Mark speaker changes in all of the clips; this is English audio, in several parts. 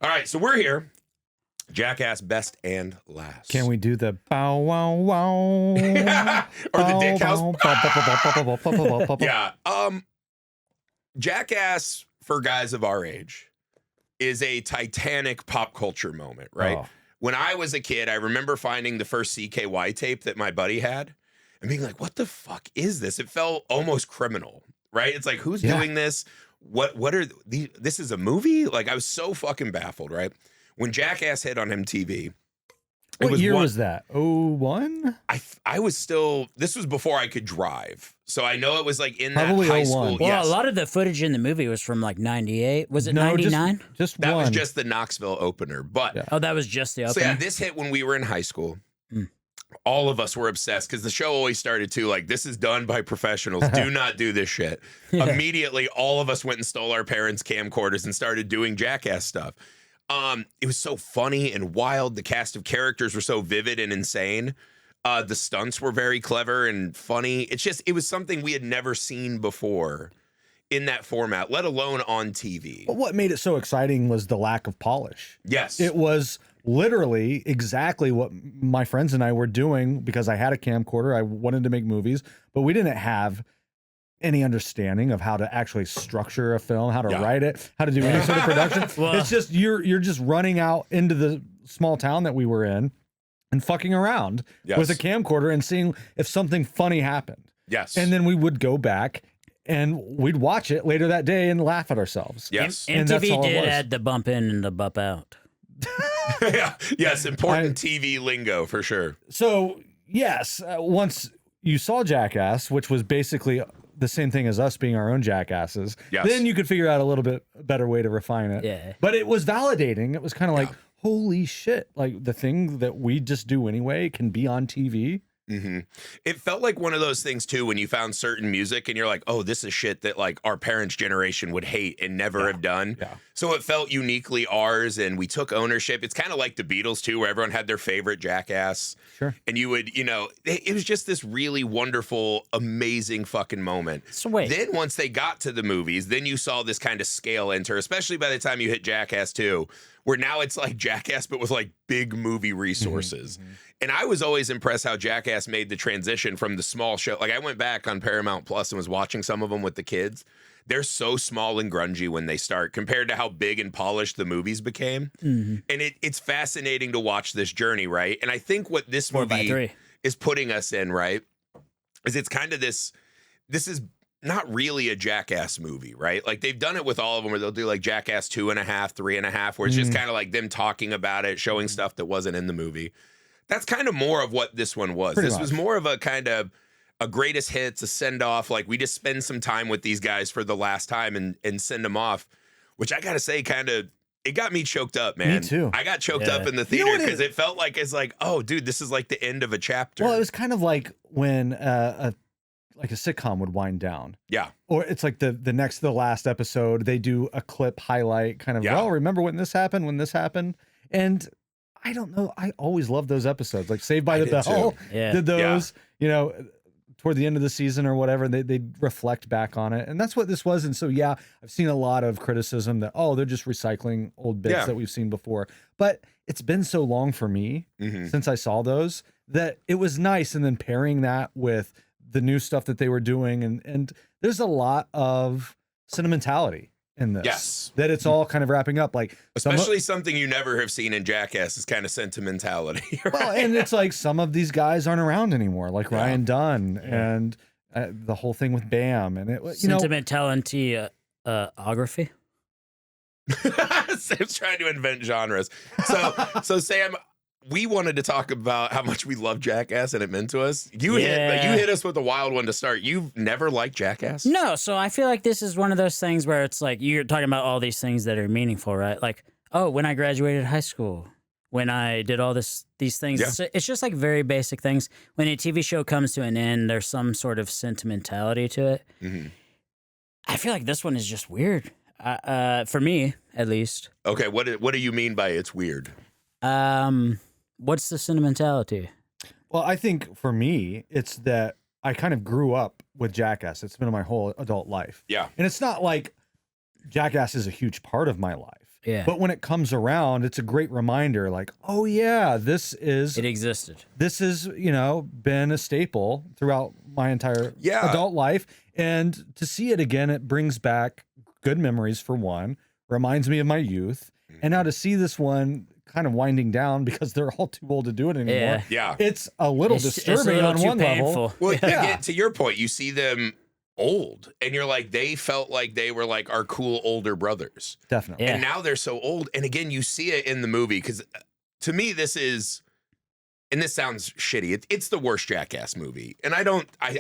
Speaker 1: All right, so we're here. Jackass best and last.
Speaker 2: Can we do the bow wow wow
Speaker 1: or the dick house? Yeah. Jackass for guys of our age is a titanic pop culture moment, right?
Speaker 2: Oh.
Speaker 1: When I was a kid, I remember finding the first CKY tape that my buddy had and being like, what the fuck is this? It felt almost criminal, right? It's like, who's doing this? What are these? This is a movie? Like, I was so fucking baffled, right? When Jackass hit on MTV.
Speaker 2: What year was that? 01?
Speaker 1: I was still, this was before I could drive. So I know it was like in
Speaker 2: Probably
Speaker 1: that high
Speaker 2: 01.
Speaker 1: school.
Speaker 3: Well,
Speaker 1: Yes.
Speaker 3: a lot of the footage in the movie was from like 98. Was it 99?
Speaker 2: Just
Speaker 1: That
Speaker 2: one.
Speaker 1: was just the Knoxville opener. But
Speaker 3: Oh, that was just the
Speaker 1: so
Speaker 3: opener.
Speaker 1: yeah, this hit when we were in high school. All of us were obsessed because the show always started too like, this is done by professionals. Do not do this shit. Immediately, all of us went and stole our parents' camcorders and started doing Jackass stuff. It was so funny and wild. The cast of characters were so vivid and insane. The stunts were very clever and funny. It was something we had never seen before in that format, let alone on TV.
Speaker 2: But what made it so exciting was the lack of polish.
Speaker 1: Yes.
Speaker 2: It was literally exactly what my friends and I were doing because I had a camcorder. I wanted to make movies, but we didn't have any understanding of how to actually structure a film, how to write it, how to do any sort of production.
Speaker 3: Well,
Speaker 2: it's just you're just running out into the small town that we were in and fucking around with a camcorder and seeing if something funny happened.
Speaker 1: Yes.
Speaker 2: And then we would go back and we'd watch it later that day and laugh at ourselves.
Speaker 1: Yes.
Speaker 2: And that's all
Speaker 3: MTV
Speaker 2: it
Speaker 3: did
Speaker 2: was.
Speaker 3: add the bump in and the bump out.
Speaker 1: Yeah. Yes. Important TV lingo for sure.
Speaker 2: So, yes, once you saw Jackass, which was basically the same thing as us being our own jackasses, then you could figure out a little bit better way to refine it.
Speaker 3: Yeah.
Speaker 2: But it was validating. It was kind of like, holy shit, like the thing that we just do anyway can be on TV.
Speaker 1: Mm-hmm. It felt like one of those things too when you found certain music and you're like, oh, this is shit that like our parents' generation would hate and never have done.
Speaker 2: Yeah.
Speaker 1: So it felt uniquely ours and we took ownership. It's kind of like the Beatles too, where everyone had their favorite Jackass.
Speaker 2: Sure.
Speaker 1: And you would, it was just this really wonderful, amazing fucking moment.
Speaker 3: So wait.
Speaker 1: Then once they got to the movies, then you saw this kind of scale enter, especially by the time you hit Jackass 2, where now it's like Jackass, but with like big movie resources. And I was always impressed how Jackass made the transition from the small show. Like I went back on Paramount Plus and was watching some of them with the kids. They're so small and grungy when they start compared to how big and polished the movies became. And it's fascinating to watch this journey, right? And I think what this movie is putting us in, right, is it's kind of this is not really a Jackass movie, right? Like they've done it with all of them where they'll do like Jackass 2.5, 3.5, where it's just kind of like them talking about it, showing stuff that wasn't in the movie. That's kind of more of what this one was. This was more of a kind of a greatest hits, a send off. Like we just spend some time with these guys for the last time and send them off, which I got to say it got me choked up, man.
Speaker 2: Me too.
Speaker 1: I got choked up in the theater because it felt like it's like, oh, dude, this is like the end of a chapter.
Speaker 2: Well, it was kind of like when a sitcom would wind down.
Speaker 1: Yeah.
Speaker 2: Or it's like the last episode, they do a clip highlight kind of, well, remember when this happened? And I don't know. I always loved those episodes. Like Saved by the Bell did those, toward the end of the season or whatever. They reflect back on it. And that's what this was. And so, yeah, I've seen a lot of criticism that, they're just recycling old bits that we've seen before. But it's been so long for me since I saw those that it was nice. And then pairing that with the new stuff that they were doing. And there's a lot of sentimentality in this.
Speaker 1: Yes.
Speaker 2: That it's all kind of wrapping up. Like
Speaker 1: especially something you never have seen in Jackass is kind of sentimentality. Right?
Speaker 2: Well, and it's like some of these guys aren't around anymore, like Ryan Dunn and the whole thing with Bam. And it,
Speaker 3: sentimentality, ography.
Speaker 1: Sam's trying to invent genres. So Sam, we wanted to talk about how much we love Jackass and it meant to us. You hit us with a wild one to start. You've never liked Jackass?
Speaker 3: No, so I feel like this is one of those things where it's like you're talking about all these things that are meaningful, right? Like, when I graduated high school, when I did all these things. Yeah. It's just like very basic things. When a TV show comes to an end, there's some sort of sentimentality to it. I feel like this one is just weird. For me, at least.
Speaker 1: Okay, what do you mean by it's weird?
Speaker 3: What's the sentimentality?
Speaker 2: Well, I think for me, it's that I kind of grew up with Jackass. It's been my whole adult life.
Speaker 1: Yeah.
Speaker 2: And it's not like Jackass is a huge part of my life.
Speaker 3: Yeah.
Speaker 2: But when it comes around, it's a great reminder, like, oh yeah,
Speaker 3: it existed.
Speaker 2: This has, been a staple throughout my entire adult life. And to see it again, it brings back good memories for one, reminds me of my youth. And now to see this one kind of winding down because they're all too old to do it anymore.
Speaker 1: Yeah.
Speaker 2: It's a little disturbing on one level.
Speaker 1: Well, to your point, you see them old and you're like, they felt like they were like our cool older brothers.
Speaker 2: Definitely.
Speaker 1: And now they're so old. And again, you see it in the movie because to me, this is, and this sounds shitty, it's the worst Jackass movie. And I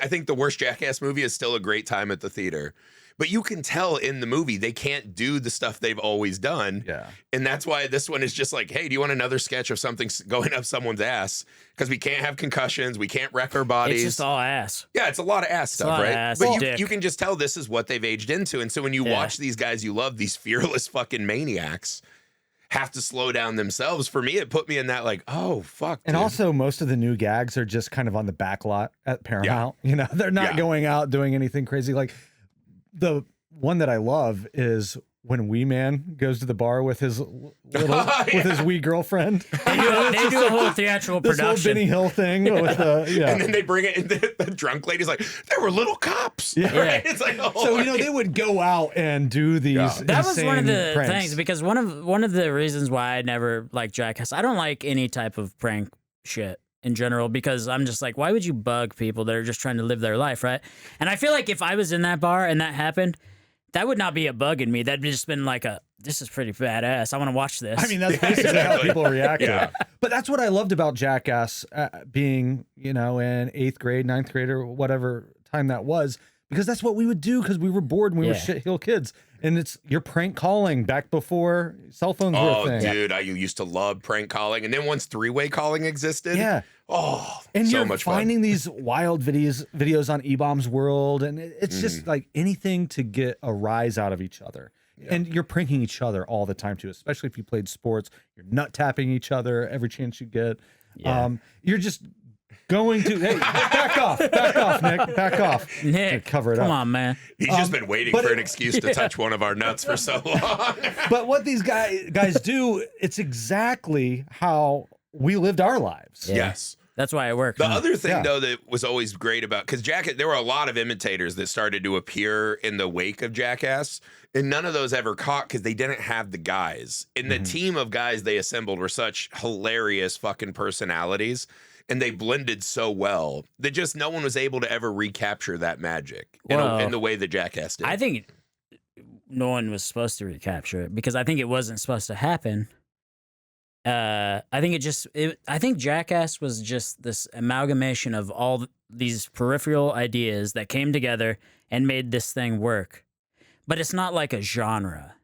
Speaker 1: think the worst Jackass movie is still a great time at the theater. But you can tell in the movie they can't do the stuff they've always done.
Speaker 2: Yeah.
Speaker 1: And that's why this one is just like, hey, do you want another sketch of something going up someone's ass? Because we can't have concussions. We can't wreck our bodies.
Speaker 3: It's just all ass.
Speaker 1: Yeah, it's a lot of ass stuff, right?
Speaker 3: Ass,
Speaker 1: but you can just tell this is what they've aged into. And so when you watch these guys you love, these fearless fucking maniacs, have to slow down themselves. For me, it put me in that like, oh, fuck.
Speaker 2: And
Speaker 1: dude.
Speaker 2: also most of the new gags are just kind of on the back lot at Paramount. They're not going out doing anything crazy. Like the one that I love is when Wee Man goes to the bar with his with his wee girlfriend.
Speaker 3: They do a whole theatrical
Speaker 2: this
Speaker 3: production.
Speaker 2: Whole Benny Hill thing with
Speaker 1: and then they bring it, and the drunk lady's like, there were little cops.
Speaker 2: Yeah.
Speaker 1: Right? It's like, oh,
Speaker 2: so they would go out and do these.
Speaker 3: That was one of the
Speaker 2: pranks.
Speaker 3: things, because one of the reasons why I never liked Jackass. I don't like any type of prank shit in general, because I'm just like, why would you bug people that are just trying to live their life, right? And I feel like if I was in that bar and that happened, that would not be a bug in me. That'd just been like this is pretty badass. I want to watch this.
Speaker 2: I mean, that's basically how people react to it. But that's what I loved about Jackass being, in 8th grade, 9th grade, or whatever time that was, because that's what we would do because we were bored and we were shit-heel kids. And you're prank calling back before cell phones were a thing.
Speaker 1: Oh, dude, I used to love prank calling. And then once three-way calling existed,
Speaker 2: and
Speaker 1: so
Speaker 2: you're
Speaker 1: much fun.
Speaker 2: finding these wild videos on E-Bomb's World, and it's just like anything to get a rise out of each other. Yeah. And you're pranking each other all the time too, especially if you played sports. You're nut tapping each other every chance you get. Yeah. You're just going to back off, Nick, back off.
Speaker 3: Nick,
Speaker 2: cover it
Speaker 3: up.
Speaker 2: Come
Speaker 3: on, man.
Speaker 1: He's just been waiting for an excuse to touch one of our nuts for so long.
Speaker 2: But what these guys do, it's exactly how we lived our lives.
Speaker 3: Yeah.
Speaker 1: Yes.
Speaker 3: That's why it worked.
Speaker 1: The other thing, though, that was always great about, because there were a lot of imitators that started to appear in the wake of Jackass, and none of those ever caught because they didn't have the guys. And the team of guys they assembled were such hilarious fucking personalities, and they blended so well that just no one was able to ever recapture that magic in the way that Jackass did.
Speaker 3: I think no one was supposed to recapture it because I think it wasn't supposed to happen. I think Jackass was just this amalgamation of all these peripheral ideas that came together and made this thing work. But it's not like a genre.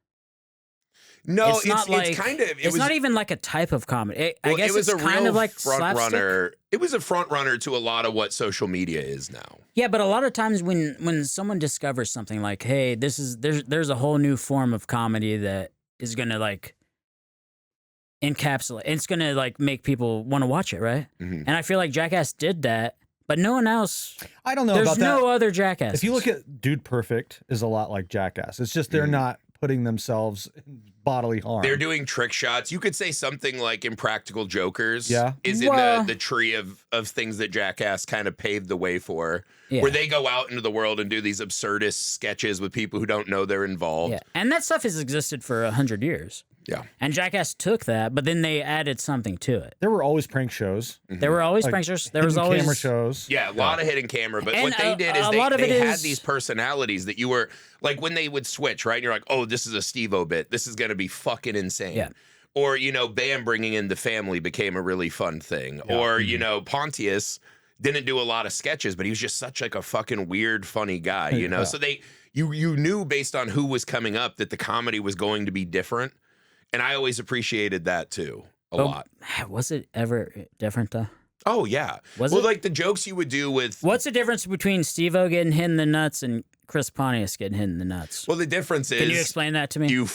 Speaker 1: No,
Speaker 3: it's not even like a type of comedy. I guess
Speaker 1: it was
Speaker 3: it's
Speaker 1: a
Speaker 3: kind
Speaker 1: real
Speaker 3: of like
Speaker 1: front runner. It was a front runner to a lot of what social media is now.
Speaker 3: Yeah, but a lot of times when someone discovers something like, hey, there's a whole new form of comedy that is gonna like encapsulate. It's gonna like make people want to watch it, right? Mm-hmm. And I feel like Jackass did that, but no one else.
Speaker 2: I don't know
Speaker 3: about that. There's no other Jackass.
Speaker 2: If you look at Dude Perfect, is a lot like Jackass. It's just they're not putting themselves in bodily harm.
Speaker 1: They're doing trick shots. You could say something like Impractical Jokers is in the tree of things that Jackass kind of paved the way for, where they go out into the world and do these absurdist sketches with people who don't know they're involved.
Speaker 3: Yeah, and that stuff has existed for 100 years.
Speaker 1: Yeah.
Speaker 3: And Jackass took that, but then they added something to it.
Speaker 2: There were always prank shows.
Speaker 3: Mm-hmm. There were always prank shows. There was always
Speaker 2: camera shows.
Speaker 1: Yeah, a lot of hidden camera. But what they did is they had these personalities that you were like when they would switch, right? And you're like, oh, this is a Steve-O bit. This is going to be fucking insane. Yeah. Or, Bam bringing in the family became a really fun thing. Yeah. Or, Pontius didn't do a lot of sketches, but he was just such like a fucking weird, funny guy, Yeah. So you knew based on who was coming up that the comedy was going to be different. And I always appreciated that too a lot.
Speaker 3: Was it ever different though?
Speaker 1: Oh yeah.
Speaker 3: Was it?
Speaker 1: Like the jokes you would do with.
Speaker 3: What's the difference between Steve-O getting hit in the nuts and Chris Pontius getting hit in the nuts?
Speaker 1: Well, the difference is.
Speaker 3: Can you explain that to me?
Speaker 1: You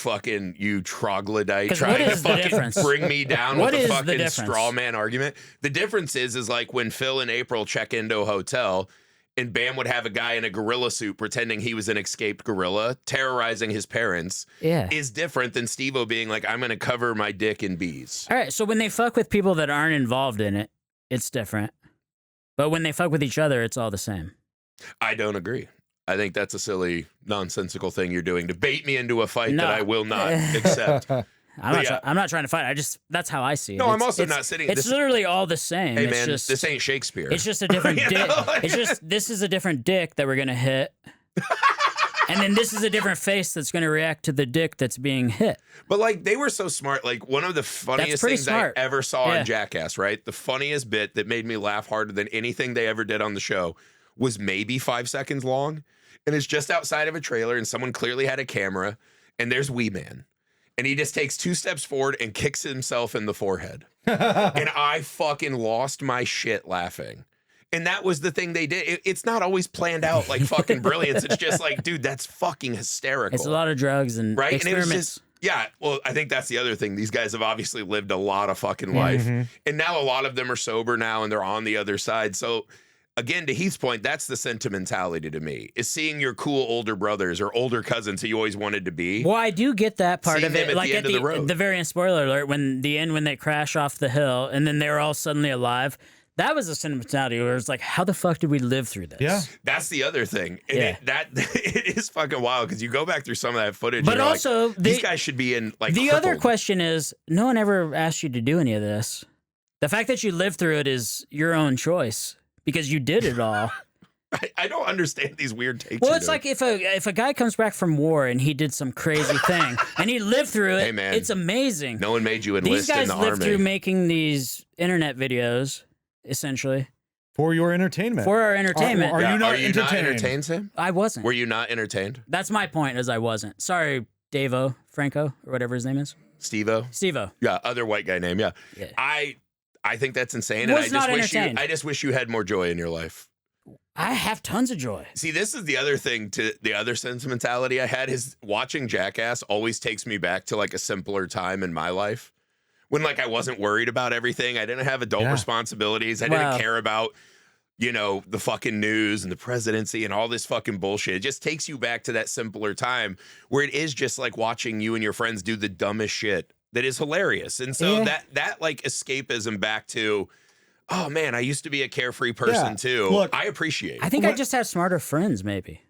Speaker 1: troglodyte trying to fucking bring me down with a fucking straw man argument. The difference is like when Phil and April check into a hotel. and Bam would have a guy in a gorilla suit pretending he was an escaped gorilla, terrorizing his parents, is different than Steve-O being like, I'm going to cover my dick in bees.
Speaker 3: All right, so when they fuck with people that aren't involved in it, it's different. But when they fuck with each other, it's all the same.
Speaker 1: I don't agree. I think that's a silly, nonsensical thing you're doing to bait me into a fight that I will not accept.
Speaker 3: I'm not trying to fight. That's how I see it.
Speaker 1: No, I'm also not sitting.
Speaker 3: It's literally all the same.
Speaker 1: Hey, man, this ain't Shakespeare.
Speaker 3: It's just a different dick. It's just, this is a different dick that we're going to hit. And then this is a different face that's going to react to the dick that's being hit.
Speaker 1: But, like, they were so smart. Like, one of the funniest things I ever saw on Jackass, right? The funniest bit that made me laugh harder than anything they ever did on the show was maybe 5 seconds long. And it's just outside of a trailer, and someone clearly had a camera, and there's Wee Man. And he just takes 2 steps forward and kicks himself in the forehead. And I fucking lost my shit laughing. And that was the thing they did. It's not always planned out like fucking brilliance. It's just like, dude, that's fucking hysterical.
Speaker 3: It's a lot of drugs and experiments. And it was just,
Speaker 1: well, I think that's the other thing. These guys have obviously lived a lot of fucking life. And now a lot of them are sober now and they're on the other side. So again, to Heath's point, that's the sentimentality to me, is seeing your cool older brothers or older cousins who you always wanted to be.
Speaker 3: Well, I do get that part of it.
Speaker 1: At
Speaker 3: like
Speaker 1: the end of the road.
Speaker 3: The very end, spoiler alert, when they crash off the hill and then they're all suddenly alive. That was a sentimentality where it's like, how the fuck did we live through this?
Speaker 2: Yeah.
Speaker 1: That's the other thing. And it is fucking wild because you go back through some of that footage.
Speaker 3: But also,
Speaker 1: like, these guys should be in like.
Speaker 3: The other question is, no one ever asked you to do any of this. The fact that you lived through it is your own choice because you did it all.
Speaker 1: I don't understand these weird takes.
Speaker 3: Well, it's like if a guy comes back from war and he did some crazy thing and he lived through it,
Speaker 1: hey man,
Speaker 3: it's amazing.
Speaker 1: No one made you enlist in the army.
Speaker 3: These guys lived through making these internet videos. Essentially,
Speaker 2: for your entertainment.
Speaker 3: For our entertainment.
Speaker 2: Are you not
Speaker 1: entertained, Sam?
Speaker 3: I wasn't.
Speaker 1: Were you not entertained?
Speaker 3: That's my point. Is I wasn't. Sorry, Davo Franco or whatever his name is.
Speaker 1: Steve-O.
Speaker 3: Steve-O.
Speaker 1: Yeah, other white guy name. Yeah. I think that's insane, and I just wish you had more joy in your life.
Speaker 3: I have tons of joy.
Speaker 1: See, this is the other thing. To the other sentimentality I had is watching Jackass always takes me back to like a simpler time in my life. When, like, I wasn't worried about everything. I didn't have adult responsibilities. I didn't care about, the fucking news and the presidency and all this fucking bullshit. It just takes you back to that simpler time where it is just like watching you and your friends do the dumbest shit that is hilarious. And so that like escapism back to, oh, man, I used to be a carefree person too. Look, I appreciate it.
Speaker 3: I think I just have smarter friends, maybe.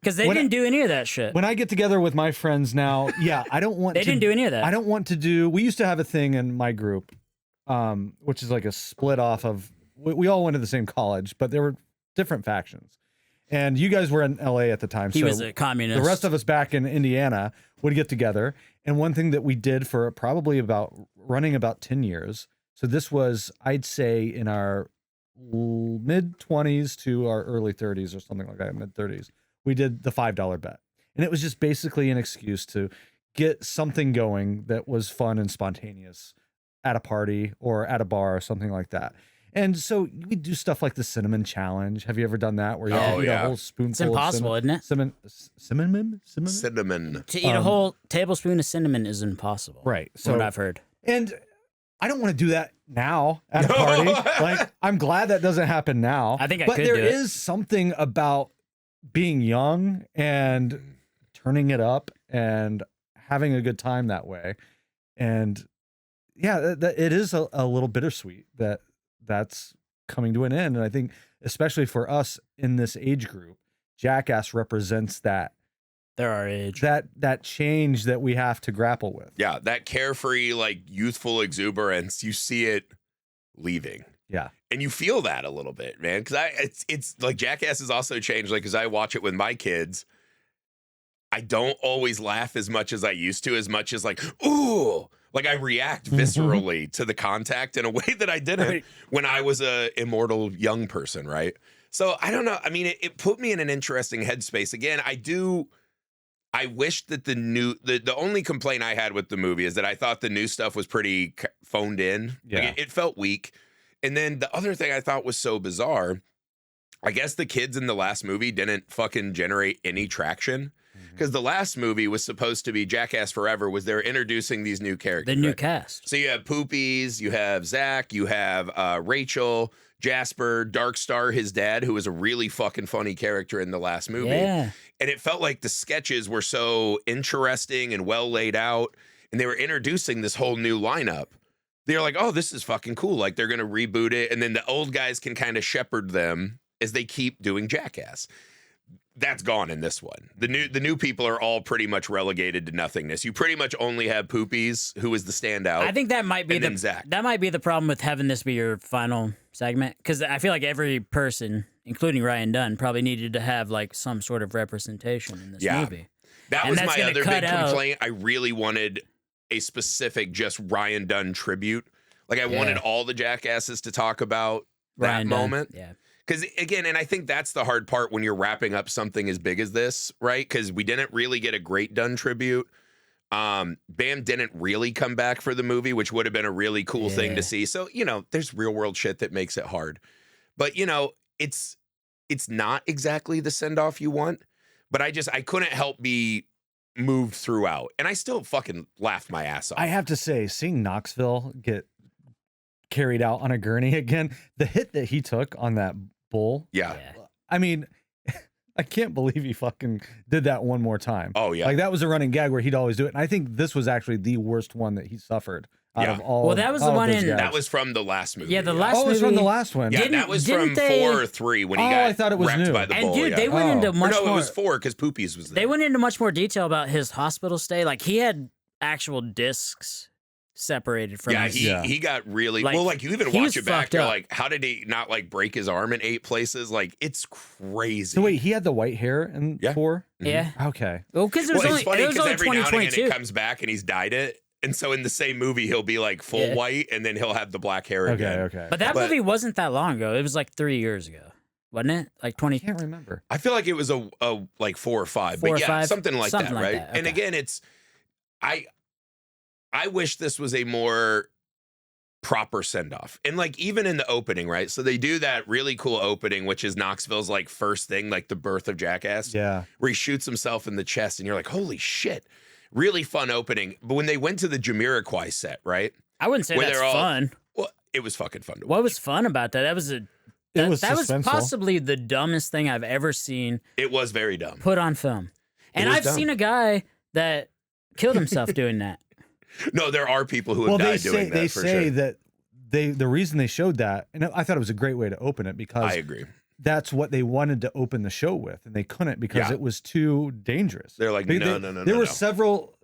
Speaker 3: Because they didn't do any of that shit.
Speaker 2: When I get together with my friends now, I don't want
Speaker 3: They didn't do any of that.
Speaker 2: I don't want to do... We used to have a thing in my group, which is like a split off of... We all went to the same college, but there were different factions. And you guys were in LA at the time.
Speaker 3: He was a communist.
Speaker 2: The rest of us back in Indiana would get together. And one thing that we did for probably running about 10 years. So this was, I'd say, in our mid-20s to our early 30s or something like that, mid-30s. We did the $5 bet. And it was just basically an excuse to get something going that was fun and spontaneous at a party or at a bar or something like that. And so we do stuff like the cinnamon challenge. Have you ever done that? Where you eat a whole spoonful
Speaker 3: It's impossible,
Speaker 2: of
Speaker 3: isn't it?
Speaker 2: Cinnamon?
Speaker 3: To eat a whole tablespoon of cinnamon is impossible.
Speaker 2: Right.
Speaker 3: So what I've heard.
Speaker 2: And I don't want to do that now at a party. Like, I'm glad that doesn't happen now.
Speaker 3: I think I
Speaker 2: but
Speaker 3: could
Speaker 2: there
Speaker 3: do it.
Speaker 2: is something about being young and turning it up and having a good time that way. And it is a little bittersweet that's coming to an end. And I think especially for us in this age group, Jackass represents that.
Speaker 3: They're our age.
Speaker 2: That change that we have to grapple with.
Speaker 1: Yeah, that carefree, like, youthful exuberance, you see it leaving.
Speaker 2: Yeah.
Speaker 1: And you feel that a little bit, man. Because it's like Jackass has also changed. Like, as I watch it with my kids, I don't always laugh as much as I used to, as much as like, ooh, like I react viscerally to the contact in a way that I didn't when I was a immortal young person, right? So I don't know. I mean, it put me in an interesting headspace. Again, I wish that the only complaint I had with the movie is that I thought the new stuff was pretty phoned in.
Speaker 2: Yeah.
Speaker 1: Like it felt weak. And then the other thing I thought was so bizarre, I guess the kids in the last movie didn't fucking generate any traction. Because the last movie was supposed to be Jackass Forever, was they're introducing these new characters.
Speaker 3: The new cast.
Speaker 1: So you have Poopies, you have Zach, you have Rachel, Jasper, Darkstar, his dad, who was a really fucking funny character in the last movie.
Speaker 3: Yeah.
Speaker 1: And it felt like the sketches were so interesting and well laid out, and they were introducing this whole new lineup. They're like, oh, this is fucking cool. Like, they're going to reboot it, and then the old guys can kind of shepherd them as they keep doing Jackass. That's gone in this one. The new people are all pretty much relegated to nothingness. You pretty much only have Poopies, who is the standout.
Speaker 3: I think that might be that might be the problem with having this be your final segment, because I feel like every person, including Ryan Dunn, probably needed to have like some sort of representation in this movie.
Speaker 1: That was my other big complaint. I really wanted a specific just Ryan Dunn tribute. Like, I wanted all the Jackasses to talk about that moment.
Speaker 3: Yeah.
Speaker 1: Because, again, and I think that's the hard part when you're wrapping up something as big as this, right? Because we didn't really get a great Dunn tribute. Bam didn't really come back for the movie, which would have been a really cool thing to see. So, you know, there's real world shit that makes it hard. But, you know, it's not exactly the send-off you want. But I couldn't help be moved throughout. And I still fucking laughed my ass off.
Speaker 2: I have to say, seeing Knoxville get carried out on a gurney again, the hit that he took on that bull.
Speaker 1: Yeah.
Speaker 2: I mean, I can't believe he fucking did that one more time.
Speaker 1: Oh, yeah.
Speaker 2: Like, that was a running gag where he'd always do it. And I think this was actually the worst one that he suffered out of all.
Speaker 3: Well, that was the one
Speaker 1: that was from the last movie.
Speaker 3: Yeah, the last movie.
Speaker 2: Oh, it was from the last one.
Speaker 1: Yeah, that was from 4 or 3 when he got
Speaker 2: I thought it was
Speaker 1: wrecked
Speaker 2: new.
Speaker 1: by the bull.
Speaker 3: And dude, they went into much more.
Speaker 1: No, it was 4 because Poopies was there.
Speaker 3: They went into much more detail about his hospital stay. Like, he had actual discs separated from his.
Speaker 1: He got really
Speaker 3: like,
Speaker 1: well. Like, you even watch it back, you're like, how did he not like break his arm in 8 places? Like, it's crazy.
Speaker 2: So wait, he had the white hair in 4?
Speaker 3: Yeah.
Speaker 2: Okay.
Speaker 3: Well, because it was only,
Speaker 1: it's funny because every now and again
Speaker 3: 2022.
Speaker 1: it comes back and he's dyed it. And so in the same movie, he'll be like full white, and then he'll have the black hair again.
Speaker 2: Okay.
Speaker 3: But that movie wasn't that long ago. It was like 3 years ago, wasn't it? Like 20.
Speaker 2: I can't remember.
Speaker 1: I feel like it was a like 4 or 5, but yeah, something like that, right?
Speaker 3: Okay.
Speaker 1: And again, it's I wish this was a more proper send-off. And like, even in the opening, right? So they do that really cool opening, which is Knoxville's like first thing, like the birth of Jackass.
Speaker 2: Yeah.
Speaker 1: Where he shoots himself in the chest, and you're like, holy shit. Really fun opening. But when they went to the Jamiroquai set, right?
Speaker 3: I wouldn't say that's fun.
Speaker 1: Well, it was fucking fun to watch.
Speaker 3: What was fun about that? That was that was possibly the dumbest thing I've ever seen.
Speaker 1: It was very dumb.
Speaker 3: Put on film. And I've seen a guy that killed himself doing that.
Speaker 1: No, there are people who have died doing that.
Speaker 2: They say that the reason they showed that, and I thought it was a great way to open it because
Speaker 1: I agree.
Speaker 2: That's what they wanted to open the show with, and they couldn't because it was too dangerous.
Speaker 1: They're like, no.
Speaker 2: There were several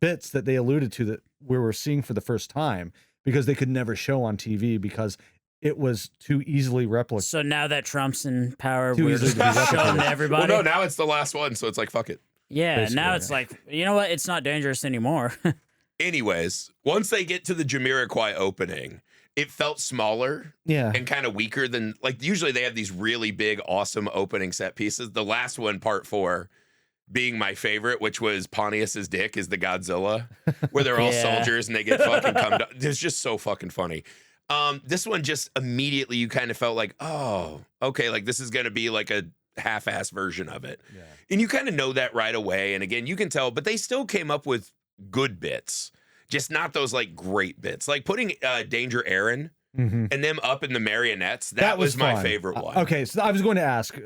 Speaker 2: bits that they alluded to that we were seeing for the first time because they could never show on TV because it was too easily replicated.
Speaker 3: So now that Trump's in power,
Speaker 2: Too
Speaker 3: we're
Speaker 2: easily
Speaker 3: just
Speaker 2: to be
Speaker 3: showing to everybody.
Speaker 1: Well, no, now it's the last one, so it's like, fuck it.
Speaker 3: Yeah,
Speaker 2: Basically,
Speaker 3: now it's like, you know what? It's not dangerous anymore.
Speaker 1: Anyways, once they get to the Jamiroquai opening, it felt smaller and kind of weaker than, like, usually they have these really big, awesome opening set pieces. The last one, part 4, being my favorite, which was Pontius's dick is the Godzilla, where they're all soldiers and they get fucking come down. It's just so fucking funny. This one just immediately you kind of felt like, oh, okay, like this is going to be like a half-ass version of it. Yeah. And you kind of know that right away. And again, you can tell, but they still came up with good bits, just not those like great bits. Like putting Danger Aaron and them up in the marionettes. That was my favorite one.
Speaker 2: Okay, so I was going to ask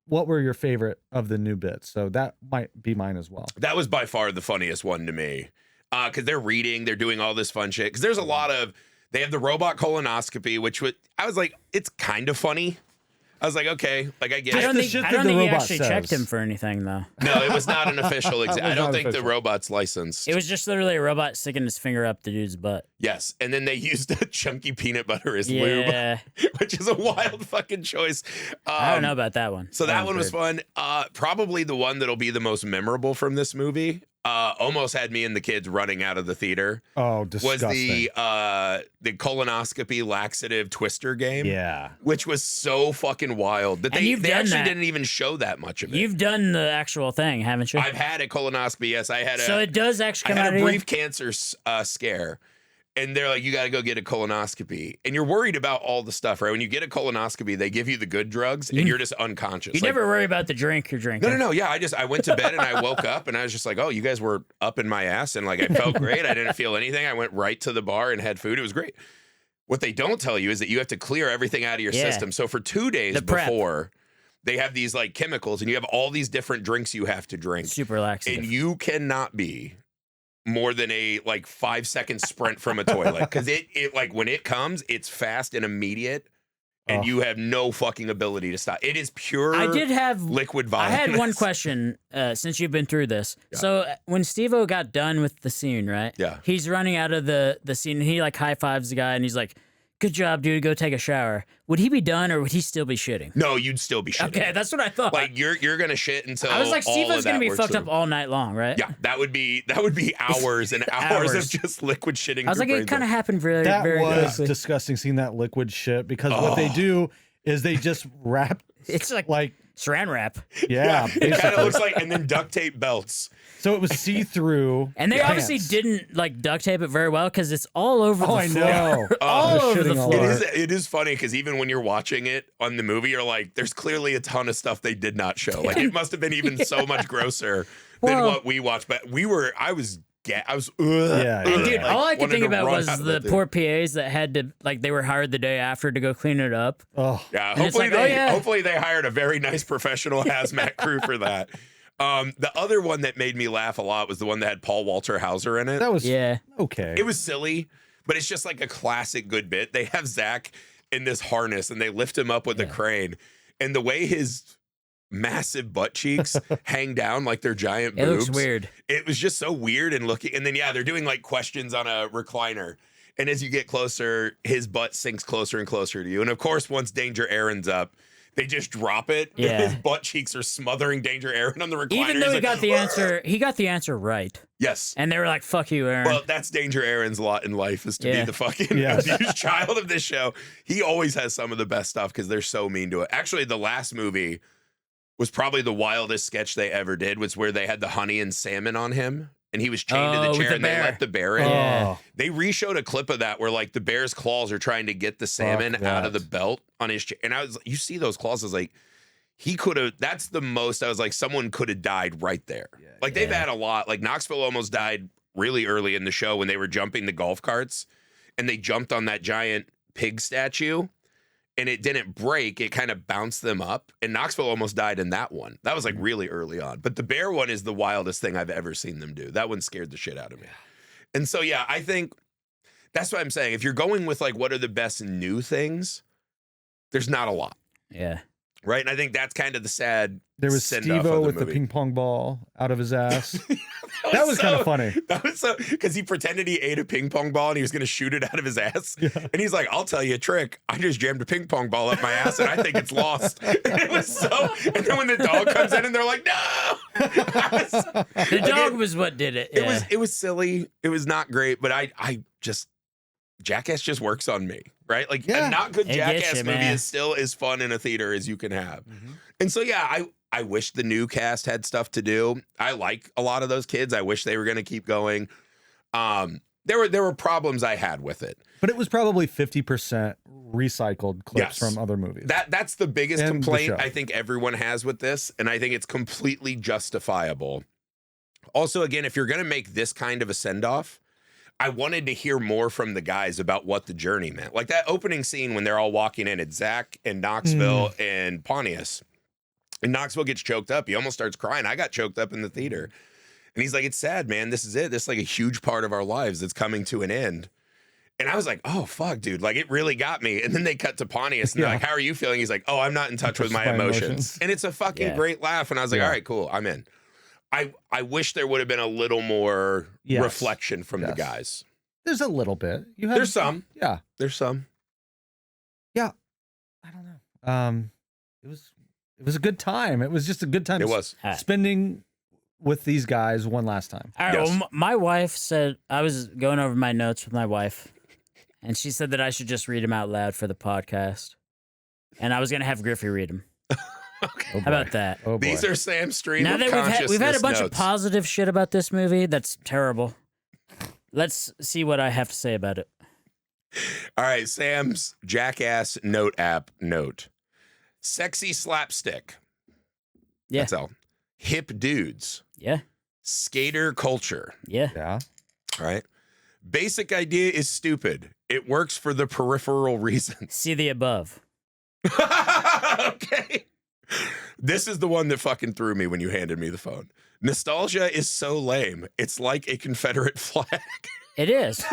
Speaker 2: what were your favorite of the new bits? So that might be mine as well.
Speaker 1: That was by far the funniest one to me. Because they're reading, they're doing all this fun shit. Because there's a lot of, they have the robot colonoscopy, I was like, it's kind of funny. I was like, okay, like I get it.
Speaker 3: I don't think he actually checked him for anything, though.
Speaker 1: No, it was not an official exam. I don't think the robot's licensed.
Speaker 3: It was just literally a robot sticking his finger up the dude's butt.
Speaker 1: Yes, and then they used a chunky peanut butter as lube, which is a wild fucking choice.
Speaker 3: I don't know about that one.
Speaker 1: So that one was fun. Probably the one that'll be the most memorable from this movie. Almost had me and the kids running out of the theater.
Speaker 2: Oh, disgusting.
Speaker 1: Was the colonoscopy laxative twister game.
Speaker 2: Yeah.
Speaker 1: Which was so fucking wild that they actually didn't even show that much of it.
Speaker 3: You've done the actual thing, haven't you?
Speaker 1: I've had a colonoscopy, yes.
Speaker 3: So it does actually come out
Speaker 1: I had a brief cancer scare. And they're like, you got to go get a colonoscopy. And you're worried about all the stuff, right? When you get a colonoscopy, they give you the good drugs and you're just unconscious.
Speaker 3: You never worry about the drink you're drinking.
Speaker 1: No. Yeah, I went to bed and I woke up and I was just like, oh, you guys were up in my ass. And like, I felt great. I didn't feel anything. I went right to the bar and had food. It was great. What they don't tell you is that you have to clear everything out of your system. So for 2 days before, they have these like chemicals and you have all these different drinks you have to drink.
Speaker 3: Super laxative.
Speaker 1: And you cannot be more than a like 5-second sprint from a toilet, because it like when it comes, it's fast and immediate, and you have no fucking ability to stop. It is pure. I did have liquid violence.
Speaker 3: I had one question since you've been through this. Yeah. So when Steve-O got done with the scene, right?
Speaker 1: Yeah.
Speaker 3: He's running out of the scene, and he like high fives the guy, and he's like, "Good job, dude. Go take a shower." Would he be done, or would he still be shitting?
Speaker 1: No, you'd still be shitting.
Speaker 3: Okay, that's what I thought.
Speaker 1: Like you're gonna shit until
Speaker 3: I was like, Steve-O's gonna be fucked up all night long, right?
Speaker 1: Yeah, that would be hours and hours of just liquid shitting.
Speaker 3: I was like, it kind of happened very, very
Speaker 2: quickly. Disgusting seeing that liquid shit, because what they do is they just wrap.
Speaker 3: It's like saran wrap.
Speaker 2: Yeah,
Speaker 1: it kind of looks like, and then duct tape belts.
Speaker 2: So it was see-through.
Speaker 3: And they obviously didn't like duct tape it very well, because it's all over the floor.
Speaker 2: I know.
Speaker 3: all over the floor.
Speaker 1: It is funny, because even when you're watching it on the movie, you're like, there's clearly a ton of stuff they did not show. Like, it must have been even so much grosser than what we watched. But I was and
Speaker 3: dude, all I could think about was the poor PAs that had to, like, they were hired the day after to go clean it up.
Speaker 2: Oh
Speaker 1: yeah. Hopefully they hired a very nice professional hazmat crew for that. The other one that made me laugh a lot was the one that had Paul Walter Hauser in it.
Speaker 2: That was okay.
Speaker 1: It was silly, but it's just like a classic good bit. They have Zach in this harness and they lift him up with a crane, and the way his massive butt cheeks hang down like they're giant boobs.
Speaker 3: It looks weird.
Speaker 1: It was just so weird and looking. And then they're doing like questions on a recliner. And as you get closer, his butt sinks closer and closer to you. And of course, once Danger Aaron's up, they just drop it.
Speaker 3: Yeah.
Speaker 1: His butt cheeks are smothering Danger Aaron on the recliner.
Speaker 3: Even though he got the answer right.
Speaker 1: Yes.
Speaker 3: And they were like, fuck you, Aaron.
Speaker 1: Well, that's Danger Aaron's lot in life, is to be the fucking abused child of this show. He always has some of the best stuff because they're so mean to it. Actually, the last movie was probably the wildest sketch they ever did, was where they had the honey and salmon on him. And he was chained to the chair and they let the bear in.
Speaker 3: Yeah.
Speaker 1: They re-showed a clip of that where like the bear's claws are trying to get the salmon out of the belt on his chair. And I was, you see those claws, I was like, he could have, that's the most, I was like, someone could have died right there. Yeah, like they've had a lot. Like Knoxville almost died really early in the show when they were jumping the golf carts and they jumped on that giant pig statue and it didn't break. It kind of bounced them up. And Knoxville almost died in that one. That was like really early on. But the bear one is the wildest thing I've ever seen them do. That one scared the shit out of me. And so, yeah, I think that's what I'm saying. If you're going with like, what are the best new things? There's not a lot.
Speaker 3: Yeah.
Speaker 1: Right. And I think that's kind of the sad.
Speaker 2: There was Steve-O with the ping pong ball out of his ass. that was kind of funny.
Speaker 1: That was so, because he pretended he ate a ping pong ball and he was going to shoot it out of his ass. Yeah. And he's like, I'll tell you a trick. I just jammed a ping pong ball up my ass and I think it's lost. And it was so, and then when the dog comes in and they're like, no.
Speaker 3: The dog was what did it. Yeah.
Speaker 1: It was silly. It was not great, but Jackass just works on me, right? Like a not good Jackass movie is still as fun in a theater as you can have. Mm-hmm. And so, yeah, I wish the new cast had stuff to do. I like a lot of those kids. I wish they were going to keep going. There were problems I had with it.
Speaker 2: But it was probably 50% recycled clips from other movies.
Speaker 1: That's the biggest complaint I think everyone has with this, and I think it's completely justifiable. Also, again, if you're going to make this kind of a send-off, I wanted to hear more from the guys about what the journey meant. Like that opening scene when they're all walking in, it's Zach and Knoxville and Pontius. And Knoxville gets choked up. He almost starts crying. I got choked up in the theater. And he's like, it's sad, man. This is it. This is like a huge part of our lives that's coming to an end. And I was like, oh, fuck, dude. Like, it really got me. And then they cut to Pontius and they're like, how are you feeling? He's like, oh, I'm not in touch with my emotions. And it's a fucking great laugh. And I was like, all right, cool. I'm in. I wish there would have been a little more reflection from the guys.
Speaker 2: There's a little bit.
Speaker 1: There's some.
Speaker 2: Yeah.
Speaker 1: There's some.
Speaker 2: Yeah. I don't know. It was a good time. It was just a good time.
Speaker 1: It was.
Speaker 2: Spending with these guys one last time.
Speaker 3: All right, well, my wife said, I was going over my notes with my wife, and she said that I should just read them out loud for the podcast. And I was going to have Griffey read them.
Speaker 1: Okay.
Speaker 3: How about that?
Speaker 2: Oh,
Speaker 1: these are Sam's stream
Speaker 3: now
Speaker 1: of
Speaker 3: that
Speaker 1: consciousness
Speaker 3: we've had a bunch
Speaker 1: notes.
Speaker 3: of positive shit about this movie. That's terrible. Let's see what I have to say about it.
Speaker 1: All right, Sam's Jackass note app note. Sexy slapstick.
Speaker 3: Yeah.
Speaker 1: That's all. Hip dudes.
Speaker 3: Yeah.
Speaker 1: Skater culture.
Speaker 3: Yeah.
Speaker 2: Yeah.
Speaker 1: All right. Basic idea is stupid. It works for the peripheral reasons.
Speaker 3: See the above.
Speaker 1: Okay. This is the one that fucking threw me when you handed me the phone. Nostalgia is so lame. It's like a Confederate flag.
Speaker 3: It is.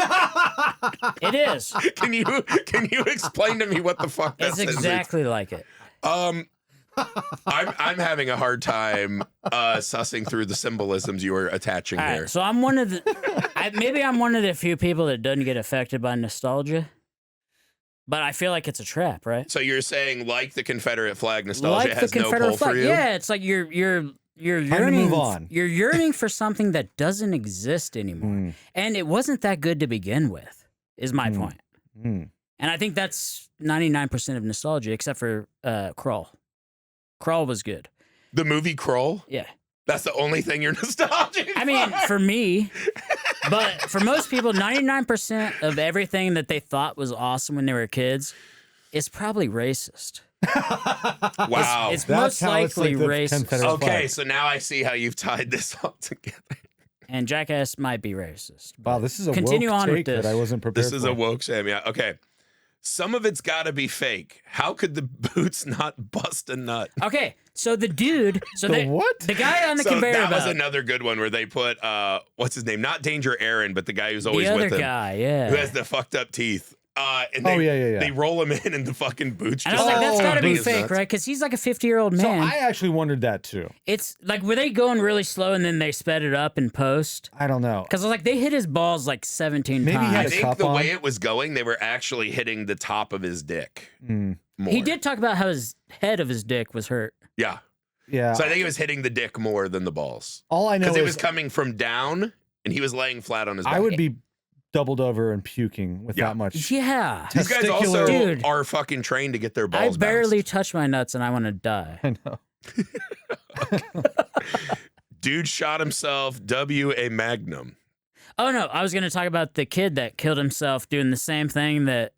Speaker 3: It is.
Speaker 1: Can you explain to me what the fuck that
Speaker 3: It's
Speaker 1: says?
Speaker 3: exactly like it.
Speaker 1: I'm having a hard time sussing through the symbolisms you are attaching
Speaker 3: All
Speaker 1: here.
Speaker 3: right, so I'm one of the maybe I'm one of the few people that doesn't get affected by nostalgia. But I feel like it's a trap, right?
Speaker 1: So you're saying like the Confederate flag, nostalgia
Speaker 3: Like
Speaker 1: has
Speaker 3: the
Speaker 1: no
Speaker 3: Confederate
Speaker 1: pull
Speaker 3: flag.
Speaker 1: for you?
Speaker 3: Yeah, it's like you're
Speaker 2: Time to
Speaker 3: yearning.
Speaker 2: move on.
Speaker 3: You're yearning for something that doesn't exist anymore, and it wasn't that good to begin with. Is my point. And I think that's 99% of nostalgia, except for Crawl. Crawl was good.
Speaker 1: The movie Kroll?
Speaker 3: Yeah.
Speaker 1: That's the only thing you're nostalgic
Speaker 3: I mean, for me, but for most people, 99% of everything that they thought was awesome when they were kids is probably racist.
Speaker 1: Wow.
Speaker 3: It's most likely
Speaker 2: the
Speaker 3: racist.
Speaker 2: Confederate
Speaker 1: Okay,
Speaker 2: flag.
Speaker 1: so now I see how you've tied this all together.
Speaker 3: And Jackass might be racist.
Speaker 2: Wow, this is a
Speaker 3: Continue
Speaker 2: woke
Speaker 3: on
Speaker 2: take
Speaker 3: with this.
Speaker 2: that I wasn't prepared
Speaker 1: This is
Speaker 2: for.
Speaker 1: a woke Sam. Yeah. Okay. Some of it's got to be fake. How could the boots not bust a nut?
Speaker 3: Okay, so the dude,
Speaker 2: what?
Speaker 3: The guy on the
Speaker 1: So
Speaker 3: conveyor
Speaker 1: that was
Speaker 3: belt,
Speaker 1: another good one where they put what's his name? Not Danger Aaron, but the guy who's always
Speaker 3: the other
Speaker 1: with him,
Speaker 3: guy, yeah.
Speaker 1: who has the fucked up teeth. And
Speaker 2: Oh,
Speaker 1: they,
Speaker 2: yeah.
Speaker 1: they roll him in and the fucking boots.
Speaker 3: And I
Speaker 1: just
Speaker 3: was like, that's
Speaker 2: Oh,
Speaker 3: got to be
Speaker 1: his
Speaker 3: fake,
Speaker 1: nuts.
Speaker 3: right? Because he's like a 50-year-old
Speaker 2: So
Speaker 3: man.
Speaker 2: I actually wondered that too.
Speaker 3: It's like, were they going really slow and then they sped it up in post?
Speaker 2: I don't know.
Speaker 3: Because like they hit his balls like 17
Speaker 2: Maybe he
Speaker 3: times.
Speaker 2: had
Speaker 1: I
Speaker 2: a
Speaker 1: think
Speaker 2: cup
Speaker 1: the
Speaker 2: on.
Speaker 1: way it was going, they were actually hitting the top of his dick more.
Speaker 3: He did talk about how his head of his dick was hurt.
Speaker 1: Yeah.
Speaker 2: Yeah.
Speaker 1: So I think it was hitting the dick more than the balls.
Speaker 2: All I know
Speaker 1: Because it
Speaker 2: is
Speaker 1: was coming from down and he was laying flat on his back.
Speaker 2: I would be doubled over and puking with
Speaker 1: Yeah.
Speaker 2: that much.
Speaker 3: Yeah.
Speaker 1: These guys also
Speaker 3: Dude.
Speaker 1: are fucking trained to get their
Speaker 3: I
Speaker 1: balls
Speaker 3: barely
Speaker 1: bounced.
Speaker 3: touch my nuts and I want to die.
Speaker 2: I know.
Speaker 1: Dude shot himself, W a magnum.
Speaker 3: Oh, no. I was going to talk about the kid that killed himself doing the same thing that